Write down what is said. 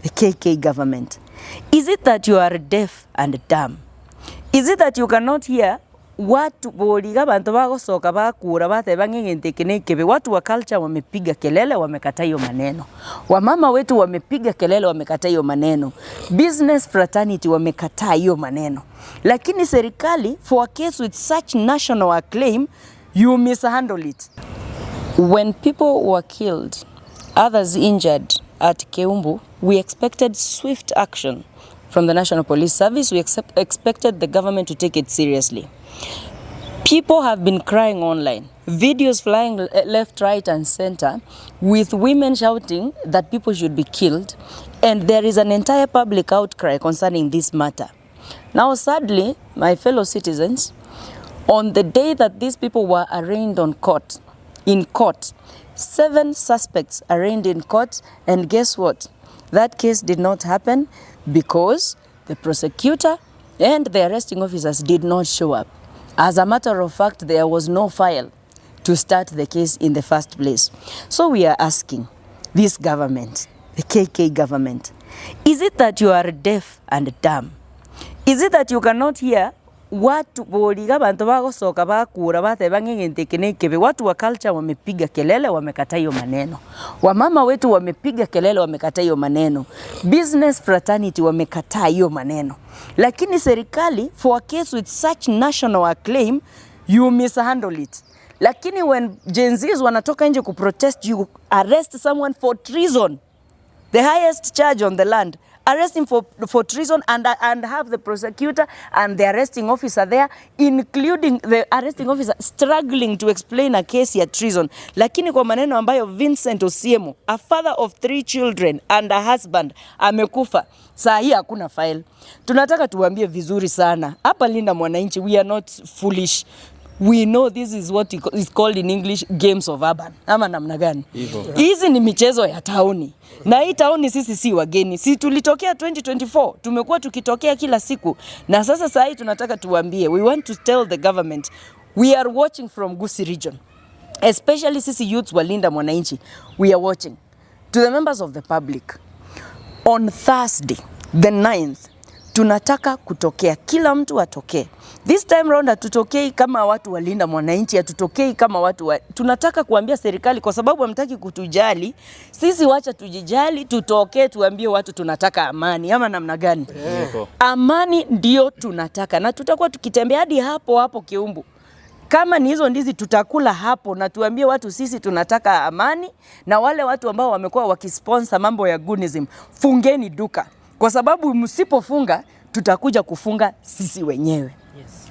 the KK government? Is it that you are deaf and dumb? Is it that you cannot hear watu boliga bantu bagosoka bakura batebanga ngentekenekebe? Watu wa culture wamepiga kelele, wamekataa hiyo maneno. Wamama wetu wamepiga kelele, wamekataa hiyo maneno. Business fraternity wamekataa hiyo maneno. Lakini serikali, for a case with such national acclaim, you mishandle it. When people were killed, others injured at Keumbu, we expected swift action from the National Police Service. We expected the government to take it seriously. People have been crying online, videos flying left, right and center with women shouting that people should be killed, and there is an entire public outcry concerning this matter. Now sadly, my fellow citizens, on the day that these people were arraigned in court, 7 suspects arraigned in court, and guess what? That case did not happen because the prosecutor and the arresting officers did not show up. As a matter of fact, there was no file to start the case in the first place. So we are asking this government, the KK government, is it that you are deaf and dumb? Is it that you cannot hear watu boliga bantu bagosoka bakura batebanga ngentekenekebe? Watu wa culture wamepiga kelele, wamekataa hiyo maneno. Wamama wetu wamepiga kelele, wamekataa hiyo maneno. Business fraternity wamekataa hiyo maneno. Lakini serikali, for a case with such national acclaim, you mishandle it. Lakini when Gen Zs wanatoka nje kuprotest, you arrest someone for treason, the highest charge on the land. Arrest him for treason and have the prosecutor and the arresting officer there, including the arresting officer struggling to explain a case ya treason. Lakini kwa maneno ambayo Vincent Osiemo, a father of 3 children and a husband, amekufa, saa hii hakuna file. Tunataka tuambie vizuri sana. Hapa Linda Mwananchi, we are not foolish. We know this is what is called in English games of urban. Ama namna gani? Hizi ni michezo ya tauni. Na hii tauni sisi si wageni. Si tulitokea 2024. Tumekuwa tukitokea kila siku. Na sasa saa hii tunataka tuambie. We want to tell the government, we are watching from Gusii region. Especially sisi youths wa Linda Mwananchi. We are watching. To the members of the public. On Thursday, the 9th, tunataka kutokea. Kila mtu atokee. This time round hatutokei kama watu wa Linda Mwananchi, hatutokei kama watu wa... Tunataka kuambia serikali kwa sababu hamtaki kutujali. Sisi wacha tujijali, tutokee tuambie watu tunataka amani. Ama namna gani? Amani ndio tunataka. Na tutakuwa tukitembea hadi hapo Keumbu. Kama ni hizo ndizi tutakula hapo na tuambie watu sisi tunataka amani, na wale watu ambao wamekuwa wakisponsor mambo ya goonism, fungeni duka. Kwa sababu msipofunga tutakuja kufunga sisi wenyewe. Yes.